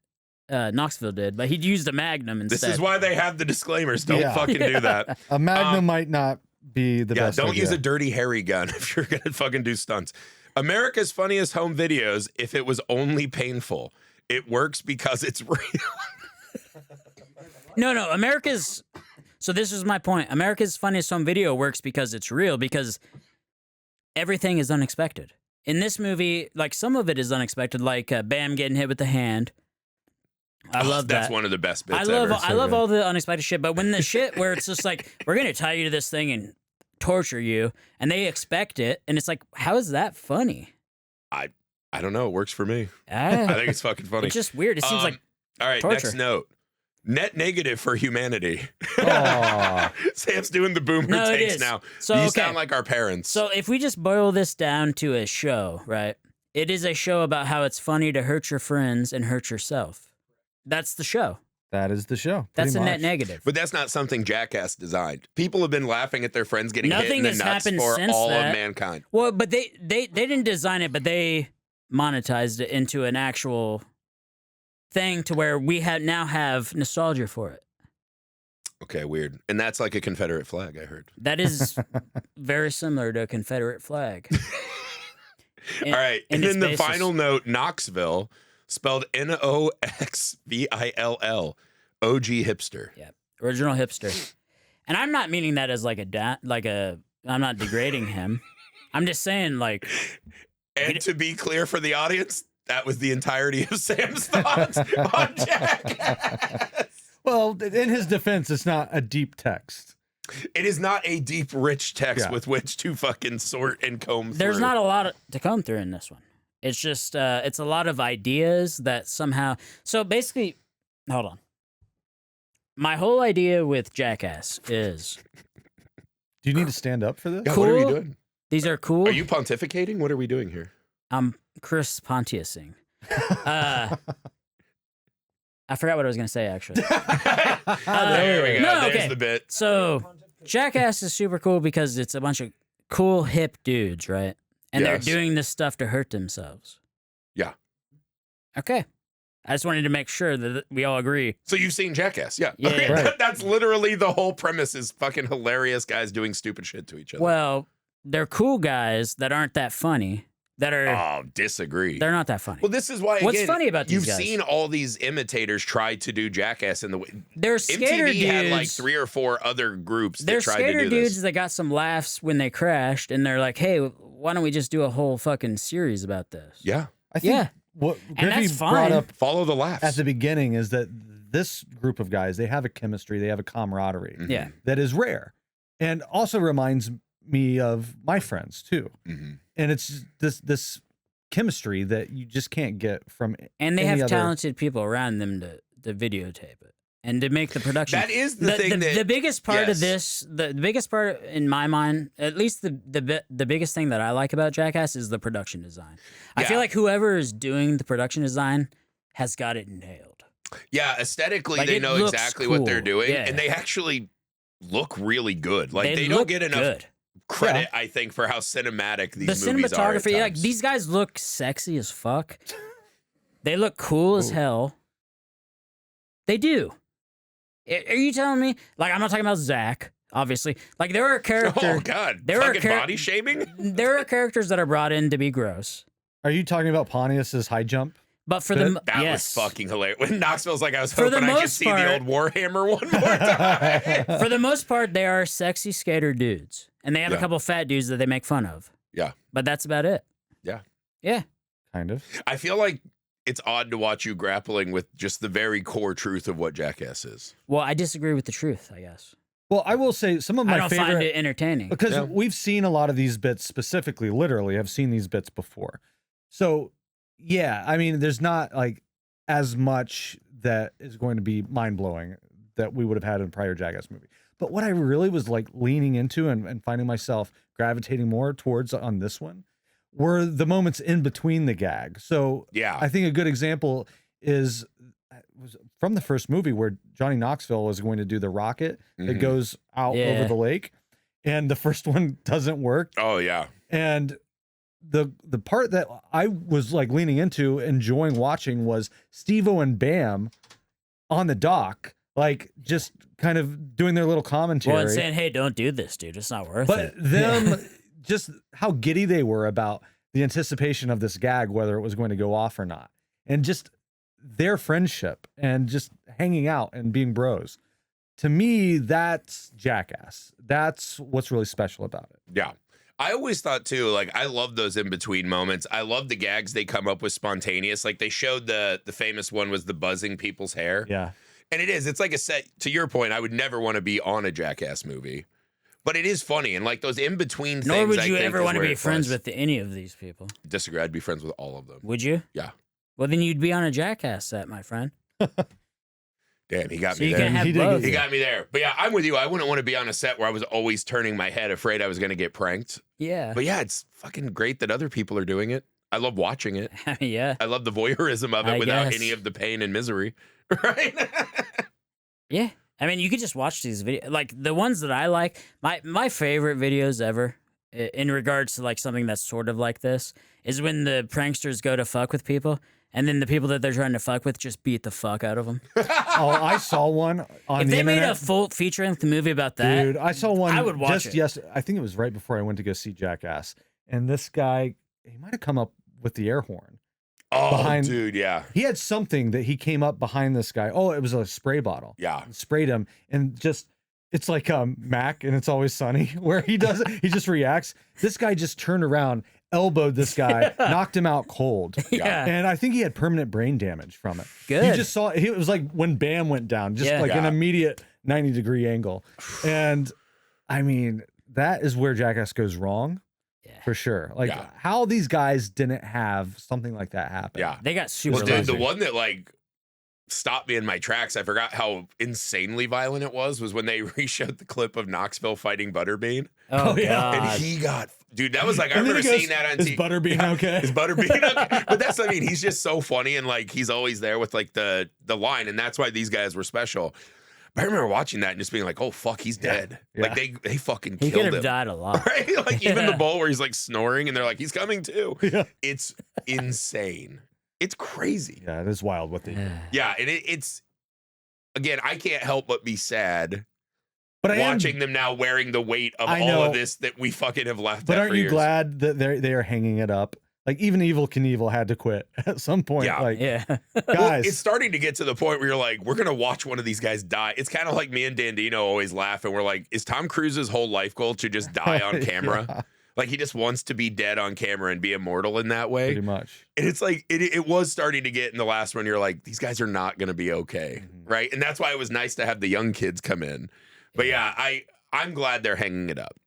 Speaker 3: Knoxville did, but he'd used a magnum instead.
Speaker 1: This is why they have the disclaimers. Don't
Speaker 2: Yeah.
Speaker 1: fucking do that.
Speaker 2: A magnum might not be the
Speaker 1: Yeah,
Speaker 2: best.
Speaker 1: don't
Speaker 2: idea.
Speaker 1: use a dirty hairy gun if you're gonna fucking do stunts. America's funniest home videos. If it was only painful, it works because it's real.
Speaker 3: No, America's... So this is my point. America's Funniest Home Video works because it's real, because everything is unexpected. In this movie, like, some of it is unexpected, like Bam getting hit with the hand. I love that.
Speaker 1: That's one of the best bits
Speaker 3: I love
Speaker 1: ever.
Speaker 3: I love all the unexpected shit, but when the shit where it's just like, we're gonna tie you to this thing and torture you, and they expect it, and it's like, how is that funny?
Speaker 1: I don't know. It works for me. I
Speaker 3: Ah,
Speaker 1: think it's fucking funny.
Speaker 3: it's just weird. It seems like
Speaker 1: All right,
Speaker 3: torture.
Speaker 1: next note. Net negative for humanity.
Speaker 2: Aw.
Speaker 1: Sam's doing the boomer
Speaker 3: No, it
Speaker 1: takes
Speaker 3: is.
Speaker 1: now.
Speaker 3: So,
Speaker 1: you
Speaker 3: okay.
Speaker 1: sound like our parents.
Speaker 3: So if we just boil this down to a show, right? It is a show about how it's funny to hurt your friends and hurt yourself. That's the show.
Speaker 2: That is the show.
Speaker 3: That's
Speaker 2: pretty
Speaker 3: a net
Speaker 2: much.
Speaker 3: negative.
Speaker 1: But that's not something Jackass designed. People have been laughing at their friends getting hit
Speaker 3: Nothing
Speaker 1: in the
Speaker 3: has
Speaker 1: nuts
Speaker 3: happened
Speaker 1: for
Speaker 3: since
Speaker 1: all
Speaker 3: that.
Speaker 1: of mankind.
Speaker 3: Well, but they didn't design it, but they monetized it into an actual thing to where we now have nostalgia for it.
Speaker 1: Okay, weird. And that's like a Confederate flag, I heard.
Speaker 3: That is very similar to a Confederate flag.
Speaker 1: All right. And
Speaker 3: its
Speaker 1: then the
Speaker 3: basis.
Speaker 1: final note, Knoxville, spelled Noxvill, OG hipster.
Speaker 3: Yeah, original hipster. And I'm not meaning that as like I'm not degrading him. I'm just saying, like,
Speaker 1: And to be clear for the audience, that was the entirety of Sam's thoughts on Jackass.
Speaker 2: Well, in his defense, it's not a deep text.
Speaker 1: It is not a deep, rich text
Speaker 2: Yeah.
Speaker 1: with which to fucking sort and comb
Speaker 3: there's
Speaker 1: through.
Speaker 3: not a lot to come through in this one. It's just it's a lot of ideas that somehow. So basically, hold on. My whole idea with Jackass is
Speaker 2: Do you need to stand up for this?
Speaker 1: Yeah, what are we
Speaker 3: cool.
Speaker 1: doing?
Speaker 3: These are cool.
Speaker 1: Are you pontificating? What are we doing here?
Speaker 3: I'm Chris Pontiusing. I forgot what I was going to say, actually.
Speaker 1: There we go.
Speaker 3: No,
Speaker 1: There's
Speaker 3: okay.
Speaker 1: the bit.
Speaker 3: So, Jackass is super cool because it's a bunch of cool, hip dudes, right? And
Speaker 1: Yes.
Speaker 3: they're doing this stuff to hurt themselves.
Speaker 1: Yeah.
Speaker 3: Okay. I just wanted to make sure that we all agree.
Speaker 1: So you've seen Jackass, yeah.
Speaker 3: Yeah,
Speaker 1: Okay,
Speaker 2: right.
Speaker 1: That's literally the whole premise is fucking hilarious guys doing stupid shit to each other.
Speaker 3: Well, they're cool guys that aren't that funny. That are
Speaker 1: disagree.
Speaker 3: They're not that funny.
Speaker 1: Well, this is why, again,
Speaker 3: What's funny about these
Speaker 1: you've
Speaker 3: guys?
Speaker 1: seen all these imitators try to do Jackass in the way.
Speaker 3: They're skater
Speaker 1: MTV
Speaker 3: dudes.
Speaker 1: had like 3 or 4 other groups
Speaker 3: They're
Speaker 1: that tried to
Speaker 3: skater
Speaker 1: do
Speaker 3: dudes
Speaker 1: this.
Speaker 3: that got some laughs when they crashed, and they're like, "Hey, why don't we just do a whole fucking series about this?"
Speaker 1: Yeah.
Speaker 2: I think
Speaker 3: Yeah.
Speaker 2: what
Speaker 3: And
Speaker 2: Griffey
Speaker 3: that's
Speaker 2: brought
Speaker 3: fine.
Speaker 2: up
Speaker 1: Follow the laughs.
Speaker 2: at the beginning is that this group of guys, they have a chemistry, they have a camaraderie
Speaker 1: Mhm.
Speaker 3: Yeah.
Speaker 2: that is rare, and also reminds me of my friends too.
Speaker 1: Mhm.
Speaker 2: And it's this chemistry that you just can't get from
Speaker 3: And they
Speaker 2: any
Speaker 3: have
Speaker 2: other-
Speaker 3: talented people around them to videotape it and to make the production.
Speaker 1: That is the thing that-
Speaker 3: the biggest part
Speaker 1: yes.
Speaker 3: of this, the biggest part in my mind, at least the biggest thing that I like about Jackass is the production design. I
Speaker 1: Yeah.
Speaker 3: feel like whoever is doing the production design has got it nailed.
Speaker 1: Yeah, aesthetically,
Speaker 3: Like,
Speaker 1: they
Speaker 3: it
Speaker 1: know
Speaker 3: looks
Speaker 1: exactly what they're
Speaker 3: cool.
Speaker 1: doing,
Speaker 3: Yeah.
Speaker 1: and they actually look really good. Like, they don't
Speaker 3: look
Speaker 1: get enough
Speaker 3: good.
Speaker 1: credit, I think, for how cinematic these
Speaker 3: The
Speaker 1: movies are at
Speaker 3: cinematography, like
Speaker 1: times.
Speaker 3: these guys look sexy as fuck. They look cool as hell. They do. Are you telling me? Like, I'm not talking about Zach, obviously. Like, there are characters.
Speaker 1: Oh, God.
Speaker 3: There are
Speaker 1: Fucking body shaming?
Speaker 3: There are characters that are brought in to be gross.
Speaker 2: Are you talking about Pontius's high jump?
Speaker 3: But for the
Speaker 1: That
Speaker 3: yes,
Speaker 1: was fucking hilarious. When Knoxville's like, I was
Speaker 3: For the
Speaker 1: hoping I could
Speaker 3: most
Speaker 1: see
Speaker 3: part-
Speaker 1: the old Warhammer one more time.
Speaker 3: for the most part, they are sexy skater dudes, and they have a
Speaker 1: Yeah.
Speaker 3: couple fat dudes that they make fun of.
Speaker 1: Yeah.
Speaker 3: But that's about it.
Speaker 1: Yeah.
Speaker 3: Yeah.
Speaker 2: Kind of.
Speaker 1: I feel like it's odd to watch you grappling with just the very core truth of what Jackass is.
Speaker 3: Well, I disagree with the truth, I guess.
Speaker 2: Well, I will say some of
Speaker 3: I
Speaker 2: my
Speaker 3: don't
Speaker 2: favorite
Speaker 3: find it entertaining.
Speaker 2: because
Speaker 1: Yeah.
Speaker 2: we've seen a lot of these bits specifically, literally, have seen these bits before. So, yeah, I mean, there's not like as much that is going to be mind blowing that we would have had in a prior Jackass movie. But what I really was like leaning into and finding myself gravitating more towards on this one were the moments in between the gag. So,
Speaker 1: Yeah.
Speaker 2: I think a good example was from the first movie where Johnny Knoxville was going to do the rocket that
Speaker 1: Mhm.
Speaker 2: goes out
Speaker 3: Yeah.
Speaker 2: over the lake, and the first one doesn't work.
Speaker 1: Oh, yeah.
Speaker 2: And the part that I was like leaning into, enjoying watching, was Steve-O and Bam on the dock, like just kind of doing their little commentary.
Speaker 3: Well, and saying, "Hey, don't do this, dude. It's not worth
Speaker 2: but
Speaker 3: it."
Speaker 2: them just how giddy they were about the anticipation of this gag, whether it was going to go off or not, and just their friendship and just hanging out and being bros. To me, that's Jackass. That's what's really special about it.
Speaker 1: Yeah. I always thought too, like, I love those in between moments. I love the gags they come up with spontaneous. Like, they showed the famous one was the buzzing people's hair.
Speaker 2: Yeah.
Speaker 1: And it's like a set, to your point, I would never want to be on a Jackass movie. But it is funny. And like those in between things.
Speaker 3: Nor would
Speaker 1: I
Speaker 3: you
Speaker 1: think,
Speaker 3: ever
Speaker 1: is
Speaker 3: want to
Speaker 1: where
Speaker 3: be
Speaker 1: it
Speaker 3: friends
Speaker 1: flies.
Speaker 3: with any of these people.
Speaker 1: Disagree. I'd be friends with all of them.
Speaker 3: Would you?
Speaker 1: Yeah.
Speaker 3: Well, then you'd be on a Jackass set, my friend.
Speaker 1: Damn, he got
Speaker 3: So
Speaker 1: me
Speaker 3: you
Speaker 1: there.
Speaker 3: can have
Speaker 2: He did
Speaker 3: both.
Speaker 2: get
Speaker 1: He got me there. But yeah, I'm with you. I wouldn't want to be on a set where I was always turning my head, afraid I was going to get pranked.
Speaker 3: Yeah.
Speaker 1: But yeah, it's fucking great that other people are doing it. I love watching it.
Speaker 3: Yeah.
Speaker 1: I love the voyeurism of it
Speaker 3: I
Speaker 1: without
Speaker 3: guess.
Speaker 1: any of the pain and misery. Right?
Speaker 3: Yeah. I mean, you could just watch these videos. Like, the ones that I like, my favorite videos ever, in regards to, like, something that's sort of like this, is when the pranksters go to fuck with people, and then the people that they're trying to fuck with just beat the fuck out of them.
Speaker 2: Oh, I saw one on
Speaker 3: If
Speaker 2: the
Speaker 3: they made
Speaker 2: internet.
Speaker 3: a full feature-length movie about that,
Speaker 2: Dude, I saw one
Speaker 3: I would watch
Speaker 2: just
Speaker 3: it.
Speaker 2: yesterday. I think it was right before I went to go see Jackass. And this guy, he might have come up with the air horn.
Speaker 1: Oh,
Speaker 2: Behind-
Speaker 1: dude, yeah.
Speaker 2: He had something that he came up behind this guy. Oh, it was a spray bottle.
Speaker 1: Yeah.
Speaker 2: And sprayed him, and just it's like Mac and It's Always Sunny, where he does it. He just reacts. This guy just turned around, elbowed this guy, knocked him out cold.
Speaker 3: yeah.
Speaker 2: And I think he had permanent brain damage from it.
Speaker 3: Good.
Speaker 2: You just saw it was like when Bam went down, just
Speaker 3: Yeah.
Speaker 2: like an
Speaker 1: Yeah.
Speaker 2: immediate 90-degree angle. And I mean, that is where Jackass goes wrong.
Speaker 3: Yeah.
Speaker 2: For sure. Like
Speaker 1: Yeah.
Speaker 2: how these guys didn't have something like that happen.
Speaker 1: Yeah.
Speaker 3: They got super
Speaker 1: Well, dude,
Speaker 3: lucky.
Speaker 1: the one that like stopped me in my tracks, I forgot how insanely violent it was when they reshowed the clip of Knoxville fighting Butterbean.
Speaker 3: Oh,
Speaker 2: yeah.
Speaker 1: And
Speaker 3: God.
Speaker 1: he got, dude, that was like, I
Speaker 2: And then
Speaker 1: remember
Speaker 2: he goes,
Speaker 1: seeing that on
Speaker 2: "Is
Speaker 1: TV.
Speaker 2: Butterbean okay?"
Speaker 1: Is Butterbean okay? But that's, I mean, he's just so funny and like he's always there with like the line. And that's why these guys were special. But I remember watching that and just being like, oh, fuck, he's dead.
Speaker 2: Yeah.
Speaker 1: Like they fucking
Speaker 3: He could
Speaker 1: killed
Speaker 3: have
Speaker 1: him.
Speaker 3: died a lot.
Speaker 1: Right? Like even
Speaker 3: Yeah.
Speaker 1: the bowl where he's like snoring and they're like, he's coming too.
Speaker 2: Yeah.
Speaker 1: It's insane. It's crazy.
Speaker 2: Yeah, it is wild what they do.
Speaker 1: Yeah, and it's again, I can't help but be sad.
Speaker 2: But
Speaker 1: watching them now wearing the weight of all of this that we fucking have left.
Speaker 2: But aren't you glad that they are hanging it up? Like even Evel Knievel had to quit at some point.
Speaker 1: Yeah.
Speaker 2: Like,
Speaker 3: guys,
Speaker 1: well, it's starting to get to the point where you're like, we're gonna watch one of these guys die. It's kind of like me and Dandino always laugh, and we're like, is Tom Cruise's whole life goal to just die on camera?
Speaker 2: Yeah.
Speaker 1: Like he just wants to be dead on camera and be immortal in that way.
Speaker 2: Pretty much.
Speaker 1: And it's like it was starting to get in the last one. You're like, these guys are not gonna be okay, right? And that's why it was nice to have the young kids come in. But yeah, I'm glad they're hanging it up.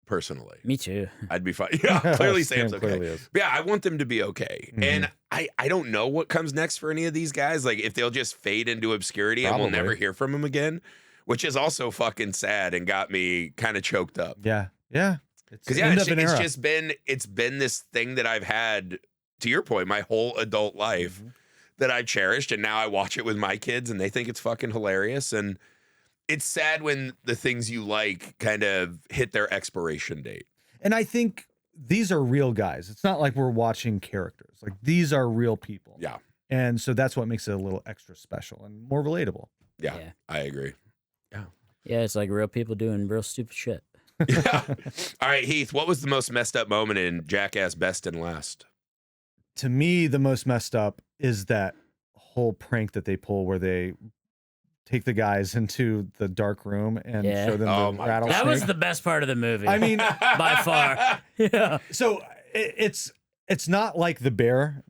Speaker 1: Personally,
Speaker 3: me too.
Speaker 1: I'd be fine. Yeah, clearly Sam's okay.
Speaker 2: Clearly is.
Speaker 1: But yeah, I want them to be okay. And I don't know what comes next for any of these guys. Like if they'll just fade into obscurity and we'll never hear from them again, which is also fucking sad and got me kind of choked up.
Speaker 2: Yeah, yeah.
Speaker 1: Because it's just been this thing that I've had, to your point, my whole adult life that I've cherished, and now I watch it with my kids and they think it's fucking hilarious. And it's sad when the things you like kind of hit their expiration date.
Speaker 2: And I think these are real guys. It's not like we're watching characters. Like these are real people.
Speaker 1: Yeah.
Speaker 2: And so that's what makes it a little extra special and more relatable.
Speaker 1: Yeah. I agree. Yeah.
Speaker 3: Yeah, it's like real people doing real stupid shit.
Speaker 1: Yeah. All right, Heath, what was the most messed up moment in Jackass Best and Last?
Speaker 2: To me, the most messed up is that whole prank that they pull where they take the guys into the dark room and show them the rattlesnake.
Speaker 3: That was the best part of the movie.
Speaker 2: I mean,
Speaker 3: by far. Yeah.
Speaker 2: So it's not like the bear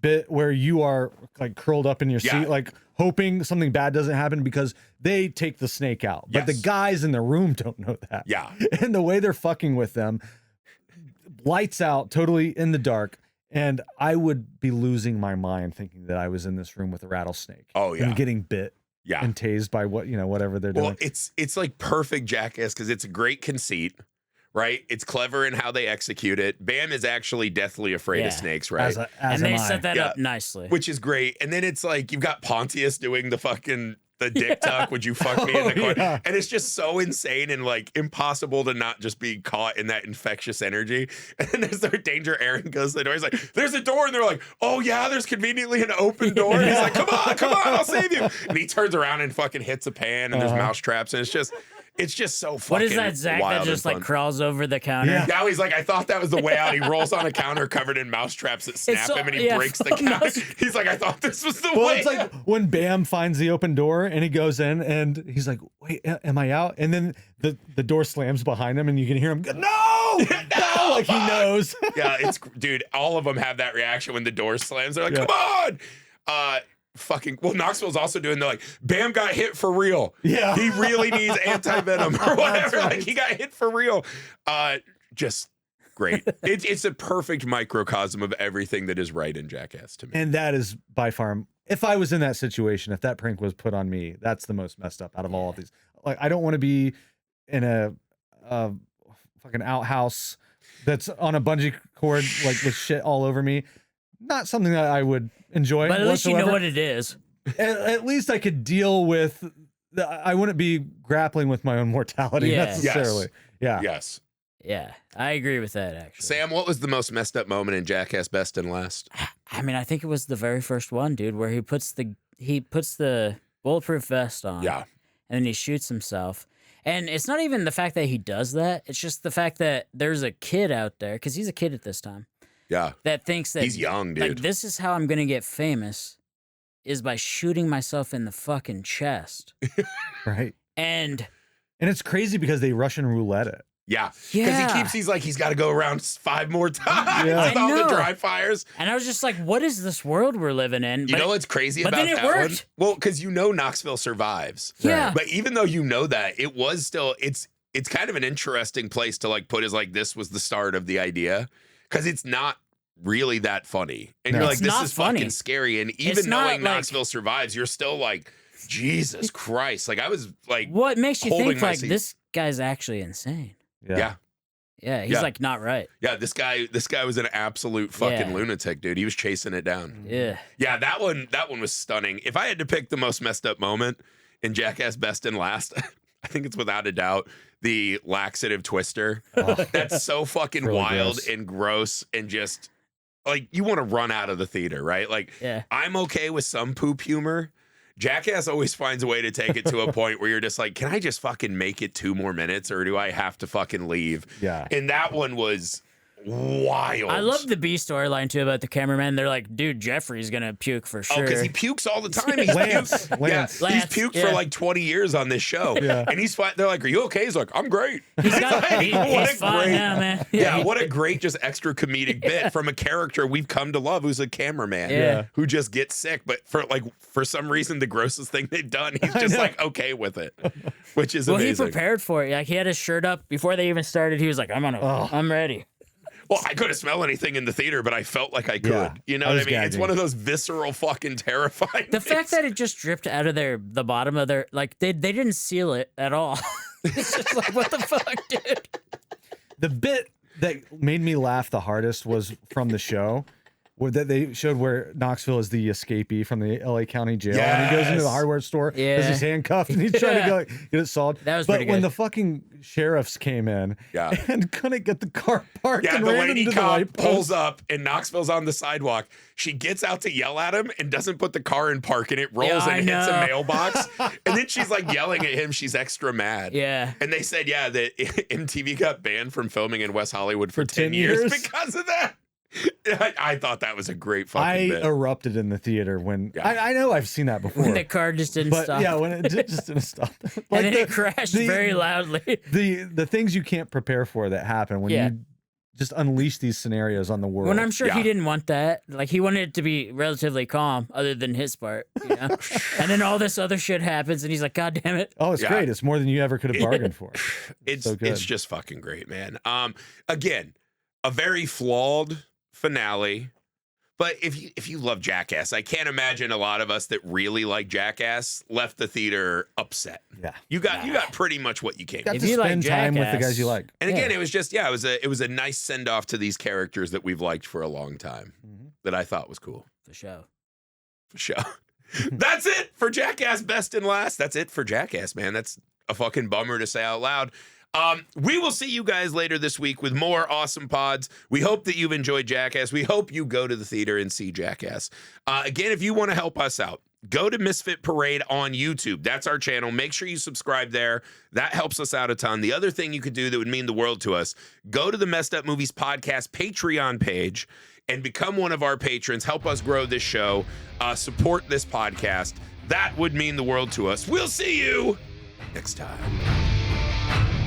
Speaker 2: bit where you are like curled up in your seat, like hoping something bad doesn't happen because they take the snake out. But the guys in the room don't know that.
Speaker 1: Yeah.
Speaker 2: And the way they're fucking with them, lights out, totally in the dark. And I would be losing my mind thinking that I was in this room with a rattlesnake.
Speaker 1: Oh, yeah.
Speaker 2: And getting bit.
Speaker 1: Yeah.
Speaker 2: And tased by whatever they're doing.
Speaker 1: Well, it's like perfect Jackass because it's a great conceit, right? It's clever in how they execute it. Bam is actually deathly afraid of snakes, right?
Speaker 3: And they set that up nicely.
Speaker 1: Which is great. And then it's like you've got Pontius doing the dick tuck, would you fuck me in the corner?
Speaker 2: Yeah.
Speaker 1: And it's just so insane and like impossible to not just be caught in that infectious energy. And then there's their danger. Aaron goes to the door. He's like, there's a door. And they're like, oh yeah, there's conveniently an open door. And he's like, come on, I'll save you. And he turns around and fucking hits a pan and there's mouse traps. And it's just so fucking
Speaker 3: What is that, Zach, that just like crawls over the counter?
Speaker 2: Yeah.
Speaker 1: Now he's like, I thought that was the way out. He rolls on a counter covered in mouse traps that snap him and he breaks the counter. He's like, I thought this was the way
Speaker 2: it's like when Bam finds the open door and he goes in and he's like, wait, am I out? And then the door slams behind him and you can hear him go, no! No! Like he knows.
Speaker 1: Yeah, dude, all of them have that reaction when the door slams. They're like, come on! Knoxville's also doing the like, Bam got hit for real.
Speaker 2: Yeah.
Speaker 1: He really needs anti-venom or whatever. Like he got hit for real. Just great. It's a perfect microcosm of everything that is right in Jackass to me.
Speaker 2: And that is by far, if I was in that situation, if that prank was put on me, that's the most messed up out of all of these. Like, I don't want to be in a fucking outhouse that's on a bungee cord, like with shit all over me. Not something that I would enjoy.
Speaker 3: But at least
Speaker 2: whatsoever.
Speaker 3: you know what it is.
Speaker 2: At least I could deal with. I wouldn't be grappling with my own mortality necessarily. Yeah.
Speaker 1: Yes.
Speaker 3: Yeah, I agree with that, actually.
Speaker 1: Sam, what was the most messed up moment in Jackass Best and Last?
Speaker 3: I mean, I think it was the very first one, dude, where he puts the bulletproof vest on.
Speaker 1: Yeah.
Speaker 3: And then he shoots himself. And it's not even the fact that he does that. It's just the fact that there's a kid out there, because he's a kid at this time.
Speaker 1: Yeah.
Speaker 3: That thinks that
Speaker 1: he's young, dude.
Speaker 3: Like, this is how I'm going to get famous, is by shooting myself in the fucking chest.
Speaker 2: Right.
Speaker 3: And
Speaker 2: it's crazy because they Russian roulette it.
Speaker 1: Yeah. Because he's got to go around 5 more times with all the dry fires.
Speaker 3: And I was just like, what is this world we're living in?
Speaker 1: You know what's crazy about
Speaker 3: that
Speaker 1: that
Speaker 3: worked.
Speaker 1: one? Well, because Knoxville survives.
Speaker 3: Yeah.
Speaker 1: But even though you know that, it was still, it's kind of an interesting place to like put as like, this was the start of the idea. Because it's not really that funny. And you're like, this is fucking scary. And even knowing Knoxville survives, you're still like, Jesus Christ. Like I was like,
Speaker 3: what makes you think like this guy's actually insane?
Speaker 1: Yeah.
Speaker 3: Yeah, he's like not right.
Speaker 1: Yeah, this guy was an absolute fucking lunatic, dude. He was chasing it down.
Speaker 3: Yeah.
Speaker 1: Yeah, that one was stunning. If I had to pick the most messed up moment in Jackass Best and Last, I think it's without a doubt the laxative twister. That's so fucking really wild and gross and just like you want to run out of the theater, right? Like I'm okay with some poop humor. Jackass always finds a way to take it to a point where you're just like, can I just fucking make it 2 more minutes or do I have to fucking leave?
Speaker 2: Yeah.
Speaker 1: And that one was wild.
Speaker 3: I love the B storyline too about the cameraman. They're like, dude, Jeffrey's gonna puke for sure.
Speaker 1: Oh, because he pukes all the time. He's
Speaker 2: Lance.
Speaker 1: He's puked for like 20 years on this show. And he's fine. They're like, are you okay? He's like, I'm great.
Speaker 3: He's fine now, man.
Speaker 1: Yeah, what a great just extra comedic bit from a character we've come to love who's a cameraman who just gets sick. But for some reason, the grossest thing they've done, he's just like okay with it, which is amazing.
Speaker 3: He prepared for it. Like he had his shirt up before they even started. He was like, I'm ready.
Speaker 1: Well, I couldn't smell anything in the theater, but I felt like I could.
Speaker 2: Yeah,
Speaker 1: you know what I mean?
Speaker 2: gagging.
Speaker 1: It's one of those visceral fucking terrifying
Speaker 3: The fact that it just dripped out of the bottom of their, like, they didn't seal it at all. It's just like, what the fuck, dude?
Speaker 2: The bit that made me laugh the hardest was from the show. That they showed where Knoxville is the escapee from the LA County jail, and he goes into the hardware store because he's handcuffed and he's trying to go get it solved.
Speaker 3: That was
Speaker 2: but when the fucking sheriffs came in and couldn't get the car parked, and
Speaker 1: the
Speaker 2: ran
Speaker 1: lady
Speaker 2: into
Speaker 1: cop
Speaker 2: the light
Speaker 1: pulls up and Knoxville's on the sidewalk. She gets out to yell at him and doesn't put the car in park, and it rolls and hits a mailbox. And then she's like yelling at him. She's extra mad.
Speaker 3: Yeah.
Speaker 1: And they said, that MTV got banned from filming in West Hollywood for 10 years because of that. I thought that was a great fucking bit.
Speaker 2: I erupted in the theater when I know I've seen that before.
Speaker 3: When the car just didn't stop.
Speaker 2: Yeah, when it just didn't stop.
Speaker 3: Like and then it crashed very loudly.
Speaker 2: The things you can't prepare for that happen when you just unleash these scenarios on the world.
Speaker 3: When I'm sure he didn't want that. Like he wanted it to be relatively calm, other than his part. You know? And then all this other shit happens, and he's like, "God damn it!"
Speaker 2: Oh, it's great. It's more than you ever could have bargained for.
Speaker 1: It's just fucking great, man. Again, a very flawed finale, but if you love Jackass, I can't imagine a lot of us that really like Jackass left the theater upset.
Speaker 2: Yeah,
Speaker 1: you got pretty much what you came.
Speaker 2: Got to spend time with the guys you like.
Speaker 1: And again, it was just it was a nice send off to these characters that we've liked for a long time that I thought was cool.
Speaker 3: For sure.
Speaker 1: That's it for Jackass Best and Last. That's it for Jackass, man. That's a fucking bummer to say out loud. We will see you guys later this week with more awesome pods. We hope that you've enjoyed Jackass. We hope you go to the theater and see Jackass. Again, if you want to help us out, go to Misfit Parade on YouTube. That's our channel. Make sure you subscribe there. That helps us out a ton. The other thing you could do that would mean the world to us, go to the Messed Up Movies Podcast Patreon page and become one of our patrons. Help us grow this show. Support this podcast. That would mean the world to us. We'll see you next time.